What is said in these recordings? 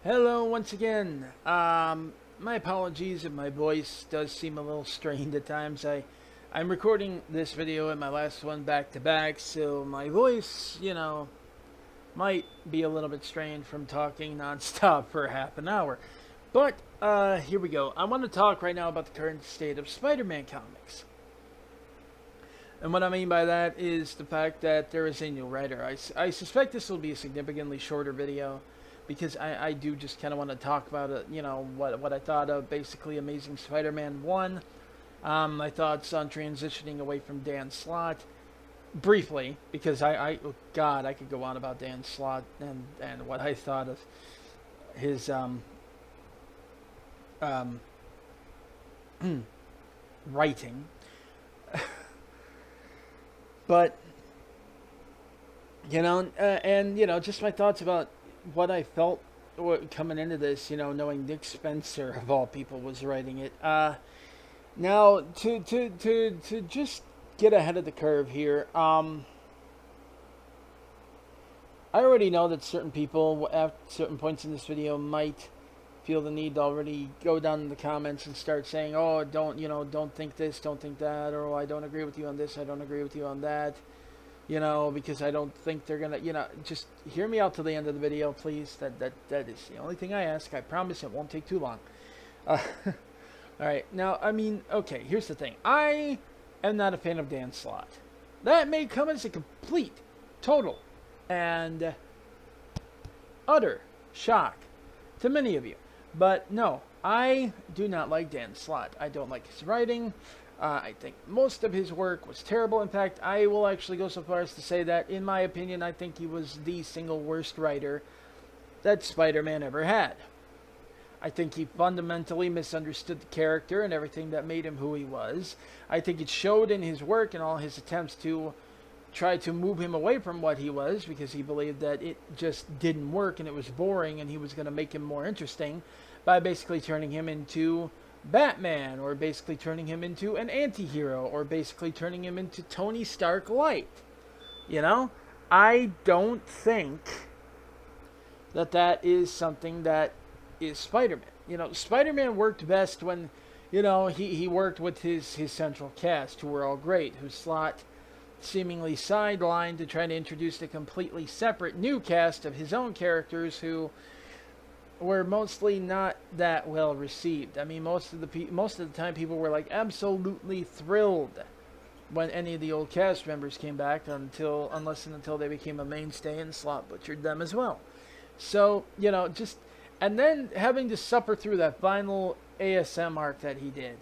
Hello once again. My apologies if my voice does seem a little strained at times. I'm recording this video and my last one back to back, so my voice, might be a little bit strained from talking nonstop for half an hour. But here we go. I want to talk right now about the current state of Spider-Man comics. And what I mean by that is the fact that there is a new writer. I suspect this will be a significantly shorter video because I do just kind of want to talk about it, what I thought of basically Amazing Spider-Man 1, my thoughts on transitioning away from Dan Slott, briefly, because oh God, I could go on about Dan Slott and what I thought of his, um, writing. But, just my thoughts about what I felt coming into this, knowing Nick Spencer of all people was writing it. Now to just get ahead of the curve here. I already know that certain people at certain points in this video might feel the need to already go down in the comments and start saying, "Oh, don't think this, don't think that," or, "Oh, I don't agree with you on this, I don't agree with you on that." Because I don't think they're gonna, just hear me out to the end of the video, please. That is the only thing I ask. I promise it won't take too long. All right, now, okay, here's the thing. I am not a fan of Dan Slott. That may come as a complete, total, and utter shock to many of you. But no, I do not like Dan Slott. I don't like his writing. I think most of his work was terrible. In fact, I will actually go so far as to say that, in my opinion, I think he was the single worst writer that Spider-Man ever had. I think he fundamentally misunderstood the character and everything that made him who he was. I think it showed in his work and all his attempts to try to move him away from what he was, because he believed that it just didn't work and it was boring, and he was going to make him more interesting by basically turning him into Batman, or basically turning him into an anti-hero, or basically turning him into Tony Stark light. I don't think that is something that is Spider-Man. Spider-Man worked best when, he worked with his central cast, who were all great, who Slott seemingly sidelined to try to introduce a completely separate new cast of his own characters who were mostly not that well received. Most of the time people were like absolutely thrilled when any of the old cast members came back, unless and until they became a mainstay and Slott butchered them as well. So, and then having to suffer through that final ASM arc that he did.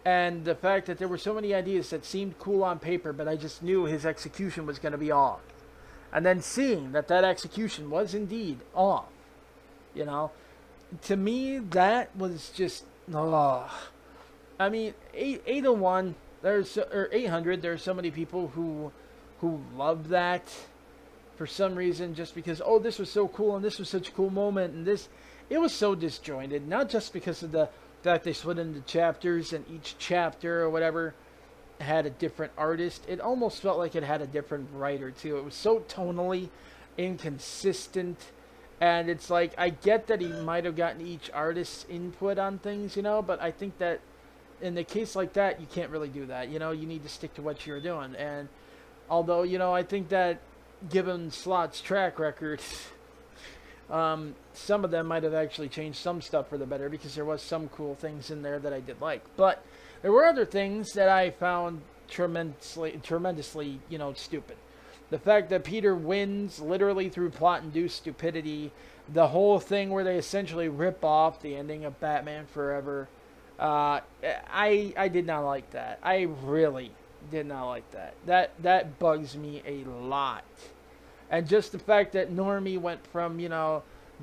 And the fact that there were so many ideas that seemed cool on paper, but I just knew his execution was going to be off. And then seeing that execution was indeed off. To me, that was just, 801, or 800, there's so many people who love that for some reason, just because, oh, this was so cool, and this was such a cool moment, and it was so disjointed, not just because of the fact they split into chapters, and each chapter, or whatever, had a different artist. It almost felt like it had a different writer, too. It was so tonally inconsistent. And it's like, I get that he might have gotten each artist's input on things, but I think that in the case like that, you can't really do that. You need to stick to what you're doing. And although, I think that given Slott's track record, some of them might have actually changed some stuff for the better, because there was some cool things in there that I did like. But there were other things that I found tremendously, stupid. The fact that Peter wins literally through plot-induced stupidity. The whole thing where they essentially rip off the ending of Batman Forever. I did not like that. I really did not like that. That bugs me a lot. And just the fact that Normie went from,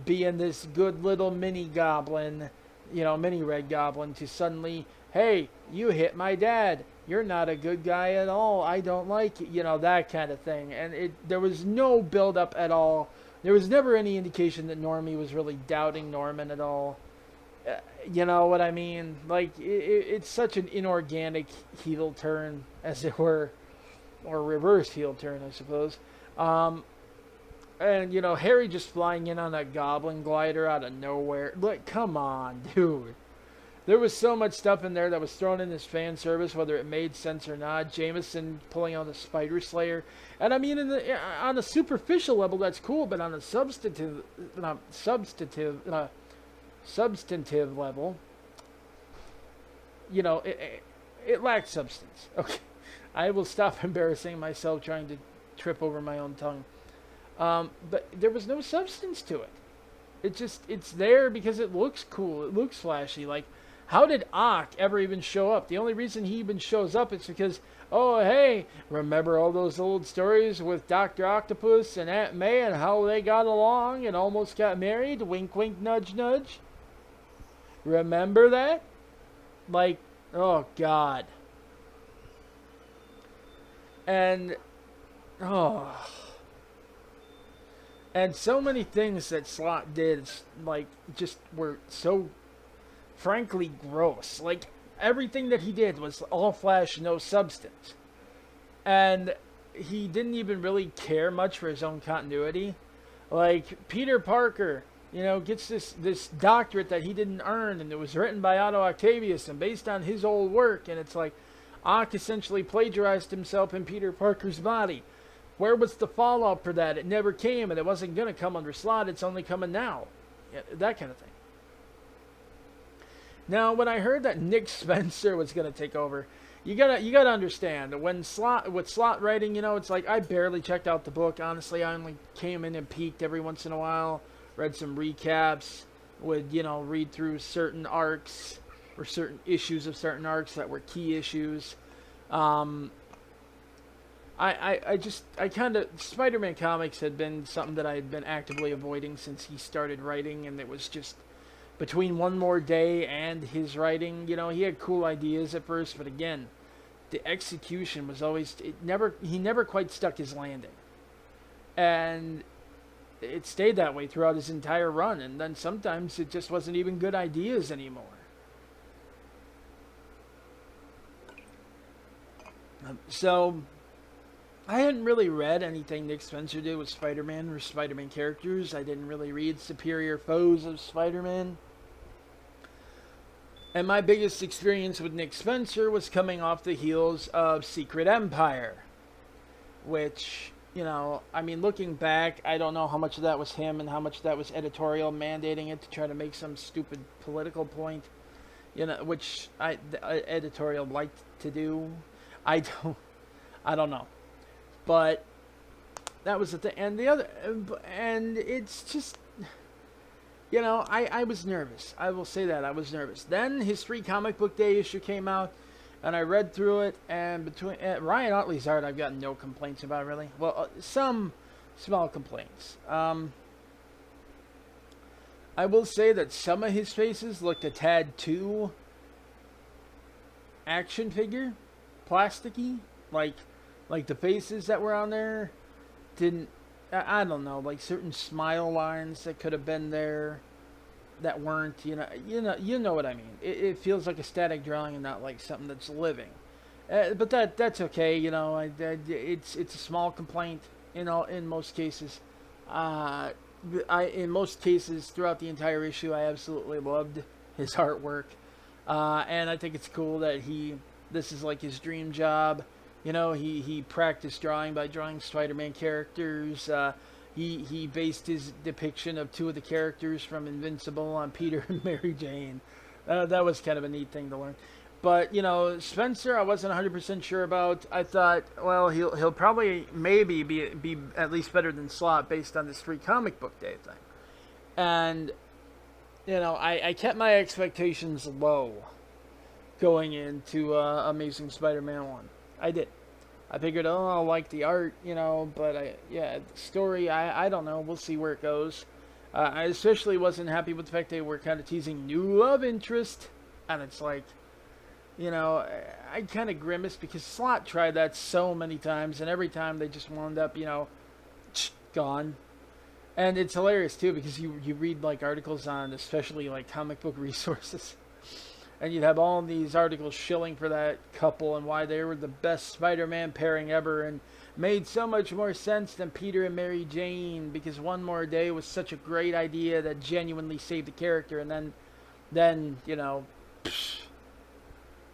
being this good little mini goblin, mini red goblin, to suddenly, hey, you hit my dad. You're not a good guy at all. I don't like it. That kind of thing. And there was no build up at all. There was never any indication that Normie was really doubting Norman at all. You know what I mean? Like, it's such an inorganic heel turn, as it were, or reverse heel turn, I suppose. And, you know, Harry just flying in on that goblin glider out of nowhere. Like, come on, dude. There was so much stuff in there that was thrown in as fan service, whether it made sense or not. Jameson pulling on the Spider Slayer, and I mean, on a superficial level, that's cool, but on a substantive level, you know, it lacks substance. Okay, I will stop embarrassing myself trying to trip over my own tongue. But there was no substance to it. It's there because it looks cool. It looks flashy. Like, how did Ock ever even show up? The only reason he even shows up is because, oh, hey, remember all those old stories with Dr. Octopus and Aunt May and how they got along and almost got married? Wink, wink, nudge, nudge. Remember that? Like, oh, God. And, oh. And so many things that Slott did, like, just were so, frankly, gross. Like, everything that he did was all flash, no substance. And he didn't even really care much for his own continuity. Like, Peter Parker, you know, gets this doctorate that he didn't earn, and it was written by Otto Octavius and based on his old work. And it's like, Ock essentially plagiarized himself in Peter Parker's body. Where was the fallout for that? It never came, and it wasn't going to come under Slott. It's only coming now. Yeah, that kind of thing. Now, when I heard that Nick Spencer was going to take over, you gotta understand, with Slott writing, you know, it's like I barely checked out the book. Honestly, I only came in and peeked every once in a while, read some recaps, would, you know, read through certain arcs or certain issues of certain arcs that were key issues. Spider-Man comics had been something that I had been actively avoiding since he started writing, and it was just between One More Day and his writing, you know, he had cool ideas at first, but again, the execution was always, he never quite stuck his landing. And it stayed that way throughout his entire run, and then sometimes it just wasn't even good ideas anymore. So I hadn't really read anything Nick Spencer did with Spider-Man or Spider-Man characters. I didn't really read Superior Foes of Spider-Man. And my biggest experience with Nick Spencer was coming off the heels of Secret Empire. Which, you know, I mean, looking back, I don't know how much of that was him and how much of that was editorial mandating it to try to make some stupid political point. You know, which editorial liked to do. I don't know. But that was the thing. And it's just, you know, I was nervous. I will say that. I was nervous. Then his Free Comic Book Day issue came out, and I read through it, and between Ryan Utley's art, I've got no complaints about, really. Well, some small complaints. I will say that some of his faces looked a tad too action figure, plasticky, like the faces that were on there didn't, I don't know, like certain smile lines that could have been there that weren't, you know what I mean. It feels like a static drawing and not like something that's living. But that's okay, you know. It's a small complaint, you know, in most cases. In most cases throughout the entire issue, I absolutely loved his artwork, and I think it's cool that this is like his dream job. You know, he practiced drawing by drawing Spider-Man characters. He based his depiction of two of the characters from Invincible on Peter and Mary Jane. That was kind of a neat thing to learn. But, you know, Spencer, I wasn't 100% sure about. I thought, well, he'll probably maybe be at least better than Slott based on this Free Comic Book Day thing. And, you know, I kept my expectations low going into Amazing Spider-Man 1. I did. I figured, I'll like the art, you know, but the story, I don't know. We'll see where it goes. I especially wasn't happy with the fact they were kind of teasing new love interest, and it's like, you know, I kind of grimaced because Slott tried that so many times, and every time they just wound up, you know, gone. And it's hilarious too because you read like articles on, especially like comic book resources. And you'd have all these articles shilling for that couple and why they were the best Spider-Man pairing ever. And made so much more sense than Peter and Mary Jane, because One More Day was such a great idea that genuinely saved the character, and then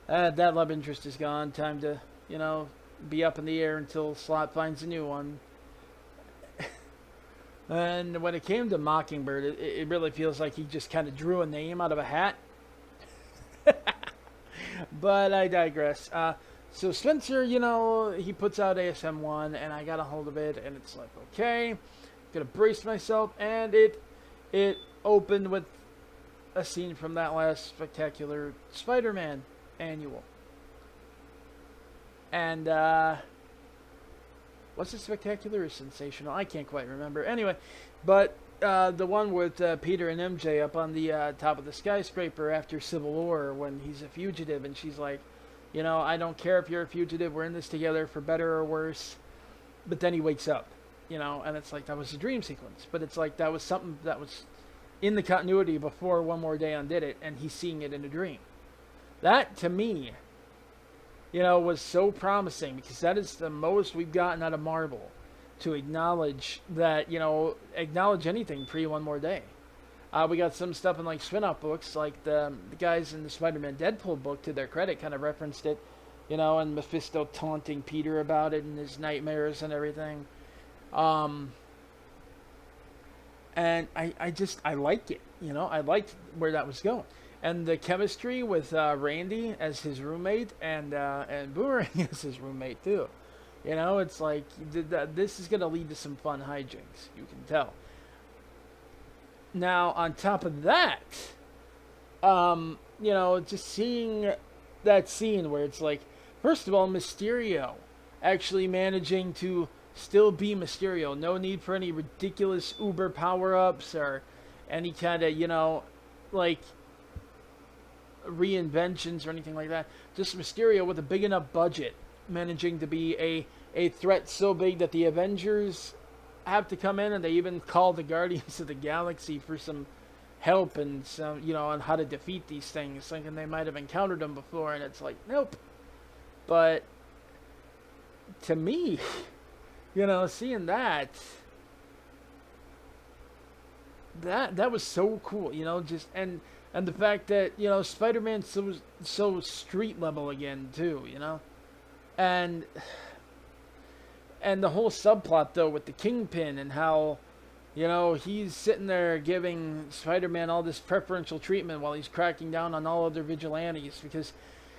that love interest is gone. Time to be up in the air until Slott finds a new one. And when it came to Mockingbird, it really feels like he just kind of drew a name out of a hat. But I digress. So Spencer, he puts out ASM1, and I got a hold of it, and it's like, okay, gonna brace myself, and it opened with a scene from that last spectacular Spider-Man annual. And was it spectacular or sensational? I can't quite remember. Anyway, but the one with Peter and MJ up on the top of the skyscraper after Civil War when he's a fugitive, and she's like, I don't care if you're a fugitive. We're in this together for better or worse. But then he wakes up, and it's like that was a dream sequence. But it's like that was something that was in the continuity before One More Day undid it, and he's seeing it in a dream. That, to me, was so promising, because that is the most we've gotten out of Marvel, to acknowledge that, acknowledge anything pre One More Day. We got some stuff in like spin-off books, like the guys in the Spider-Man Deadpool book, to their credit, kind of referenced it, and Mephisto taunting Peter about it in his nightmares and everything. And I like it, I liked where that was going. And the chemistry with Randy as his roommate and Boomerang as his roommate too. It's like this is going to lead to some fun hijinks, you can tell. Now, on top of that, just seeing that scene where it's like, first of all, Mysterio actually managing to still be Mysterio. No need for any ridiculous uber power-ups or any kind of, reinventions or anything like that. Just Mysterio with a big enough budget managing to be a threat so big that the Avengers have to come in, and they even call the Guardians of the Galaxy for some help and some, on how to defeat these things, thinking they might have encountered them before, and it's like, nope. But to me, seeing that was so cool, just and the fact that Spider-Man's so street level again too, and the whole subplot though with the Kingpin and how he's sitting there giving Spider-Man all this preferential treatment while he's cracking down on all other vigilantes because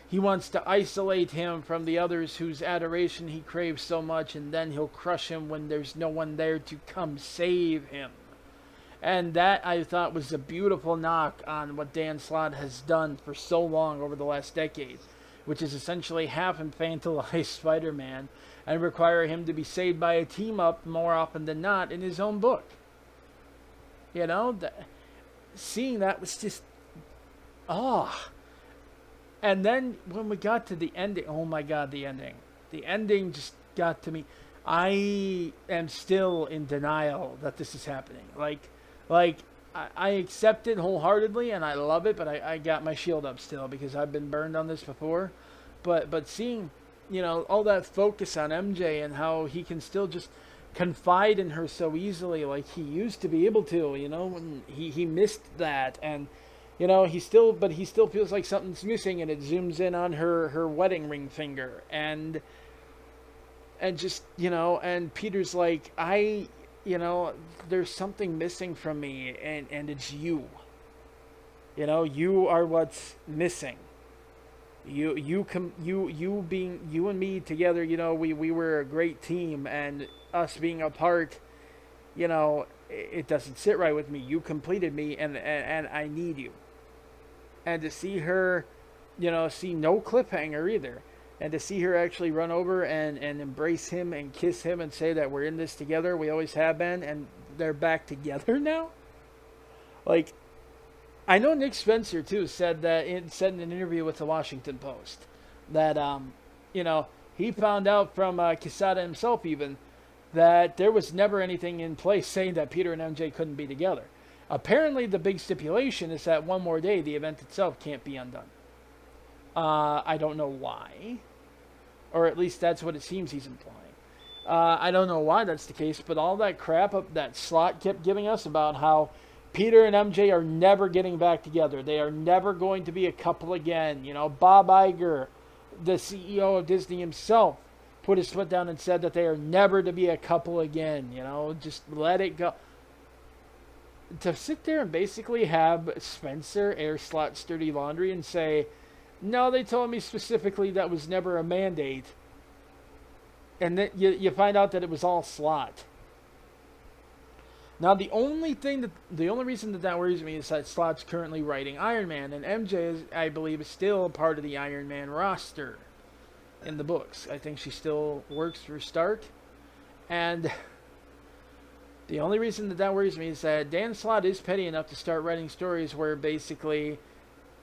he wants to isolate him from the others whose adoration he craves so much, and then he'll crush him when there's no one there to come save him. And that, I thought, was a beautiful knock on what Dan Slott has done for so long over the last decade, which is essentially half infantilize Spider-Man and require him to be saved by a team-up more often than not in his own book. Seeing that was just, And then when we got to the ending, oh my God, the ending. The ending just got to me. I am still in denial that this is happening. I accept it wholeheartedly and I love it, but I got my shield up still because I've been burned on this before. But seeing, all that focus on MJ and how he can still just confide in her so easily like he used to be able to, when he missed that, and he still feels like something's missing, and it zooms in on her wedding ring finger, and just, and Peter's like, there's something missing from me, and it's you. You are what's missing. You being you and me together, we were a great team, and us being apart, it doesn't sit right with me. You completed me, and I need you. And to see her, see no cliffhanger either, and to see her actually run over and embrace him and kiss him and say that we're in this together, we always have been, and they're back together now. I know Nick Spencer too said in an interview with the Washington Post that he found out from Quesada himself even that there was never anything in place saying that Peter and MJ couldn't be together. Apparently, the big stipulation is that One More Day, the event itself, can't be undone. I don't know why, or at least that's what it seems he's implying. I don't know why that's the case, but all that crap that Slott kept giving us about how Peter and MJ are never getting back together. They are never going to be a couple again. You know, Bob Iger, the CEO of Disney himself, put his foot down and said that they are never to be a couple again. You know, just let it go. To sit there and basically have Spencer air Slott's dirty laundry and say, no, they told me specifically that was never a mandate. And then you find out that it was all Slott. Now, the only reason that worries me is that Slott's currently writing Iron Man, and MJ, I believe, is still part of the Iron Man roster in the books. I think she still works for Stark, and the only reason that worries me is that Dan Slott is petty enough to start writing stories where basically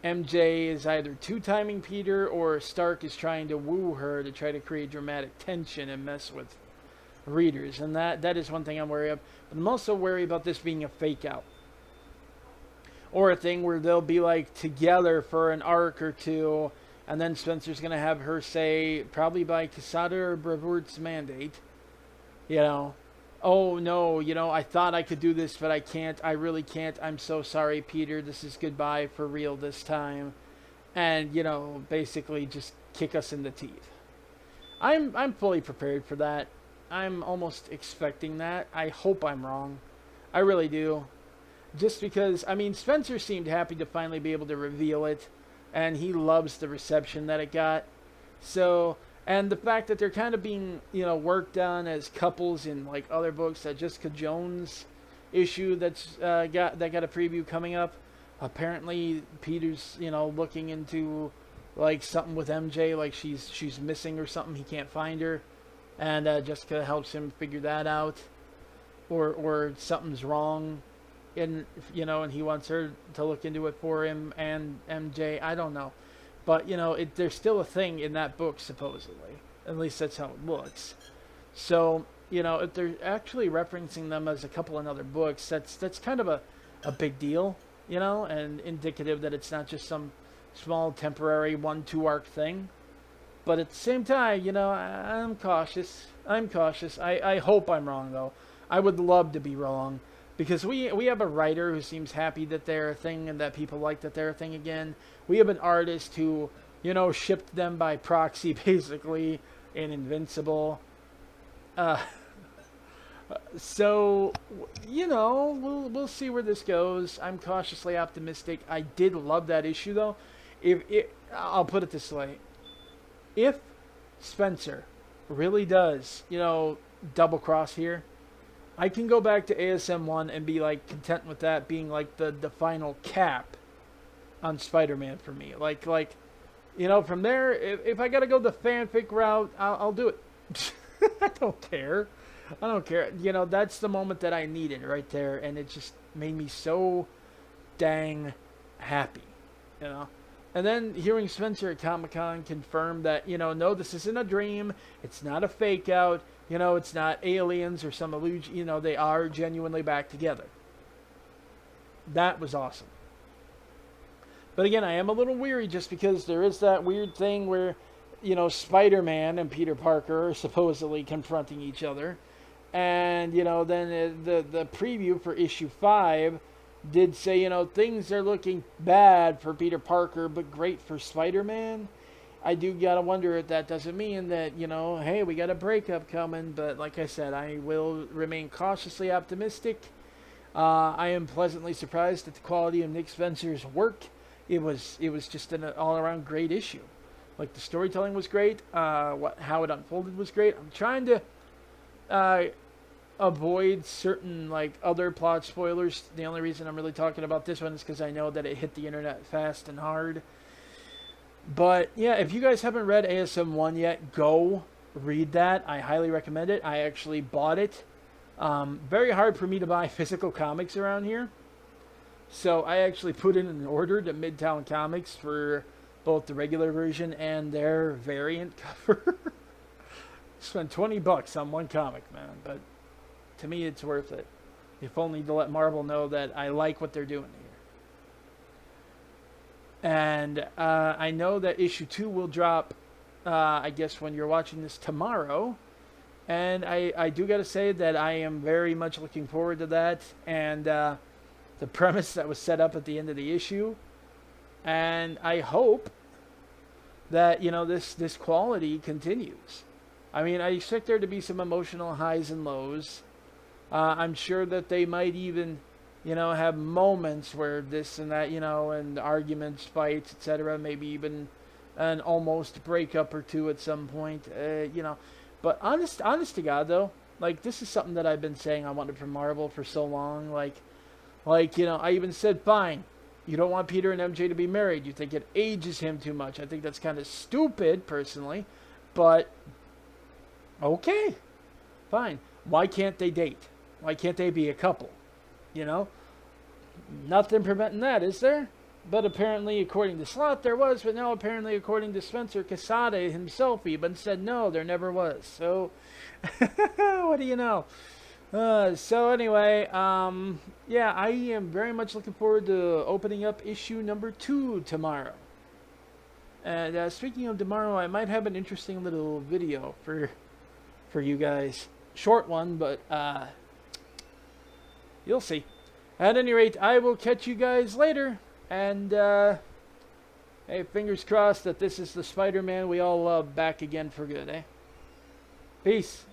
MJ is either two-timing Peter or Stark is trying to woo her to try to create dramatic tension and mess with readers. And that is one thing I'm worried of. But I'm also worried about this being a fake out. Or a thing where they'll be like together for an arc or two, and then Spencer's going to have her say, probably by Quesada or Brevoort's mandate, you know, oh no, you know, I thought I could do this, but I can't. I really can't. I'm so sorry, Peter. This is goodbye for real this time. And, you know, basically just kick us in the teeth. I'm fully prepared for that. I'm almost expecting that. I hope I'm wrong. I really do. Just because, I mean, Spencer seemed happy to finally be able to reveal it. And he loves the reception that it got. So, and the fact that they're kind of being, you know, worked on as couples in like other books. That Jessica Jones issue that's got a preview coming up. Apparently, Peter's, you know, looking into like something with MJ, like she's missing or something. He can't find her, and Jessica helps him figure that out, or something's wrong, and you know, and he wants her to look into it for him and MJ. I don't know. But, you know, there's still a thing in that book, supposedly. At least that's how it looks. So, you know, if they're actually referencing them as a couple in other books, that's kind of a big deal, you know, and indicative that it's not just some small temporary 1-2 arc thing. But at the same time, you know, I'm cautious. I hope I'm wrong, though. I would love to be wrong. Because we have a writer who seems happy that they're a thing and that people like that they're a thing again. We have an artist who, you know, shipped them by proxy, basically, in Invincible. So, you know, we'll see where this goes. I'm cautiously optimistic. I did love that issue, though. I'll put it this way. If Spencer really does, you know, double cross here, I can go back to ASM 1 and be like content with that being like the final cap on Spider-Man for me. Like you know, from there, if I gotta go the fanfic route, I'll do it. I don't care. You know, that's the moment that I needed right there, and it just made me so dang happy. You know. And then hearing Spencer at Comic-Con confirm that, you know, no, this isn't a dream. It's not a fake out. You know, it's not aliens or some illusion. You know, they are genuinely back together. That was awesome. But again, I am a little weary just because there is that weird thing where, you know, Spider-Man and Peter Parker are supposedly confronting each other. And, you know, then the preview for issue 5 did say, you know, things are looking bad for Peter Parker, but great for Spider-Man. I do gotta wonder if that doesn't mean that, you know, hey, we got a breakup coming. But like I said, I will remain cautiously optimistic. I am pleasantly surprised at the quality of Nick Spencer's work. It was just an all-around great issue. Like, the storytelling was great. How it unfolded was great. I'm trying to avoid certain like other plot spoilers. The only reason I'm really talking about this one is because I know that it hit the internet fast and hard. But yeah, if you guys haven't read ASM 1 yet, go read that. I highly recommend it. I actually bought it. Very hard for me to buy physical comics around here. So I actually put in an order to Midtown Comics for both the regular version and their variant cover. Spent $20 on one comic, man. But to me, it's worth it. If only to let Marvel know that I like what they're doing here. And I know that issue 2 will drop, I guess, when you're watching this tomorrow. And I do got to say that I am very much looking forward to that. And the premise that was set up at the end of the issue. And I hope that, you know, this quality continues. I mean, I expect there to be some emotional highs and lows. I'm sure that they might even, you know, have moments where this and that, you know, and arguments, fights, etc. Maybe even an almost breakup or two at some point, you know. But honest to God, though, like, this is something that I've been saying I wanted from Marvel for so long. Like, you know, I even said, fine, you don't want Peter and MJ to be married. You think it ages him too much. I think that's kind of stupid, personally. But, okay, fine. Why can't they date? Why can't they be a couple? You know? Nothing preventing that, is there? But apparently, according to Slott, there was. But now, apparently, according to Spencer Quesada himself, even said no, there never was. So, what do you know? So anyway, yeah, I am very much looking forward to opening up issue number 2 tomorrow. And speaking of tomorrow, I might have an interesting little video for you guys. Short one, but you'll see. At any rate, I will catch you guys later. And hey, fingers crossed that this is the Spider-Man we all love back again for good, eh? Peace.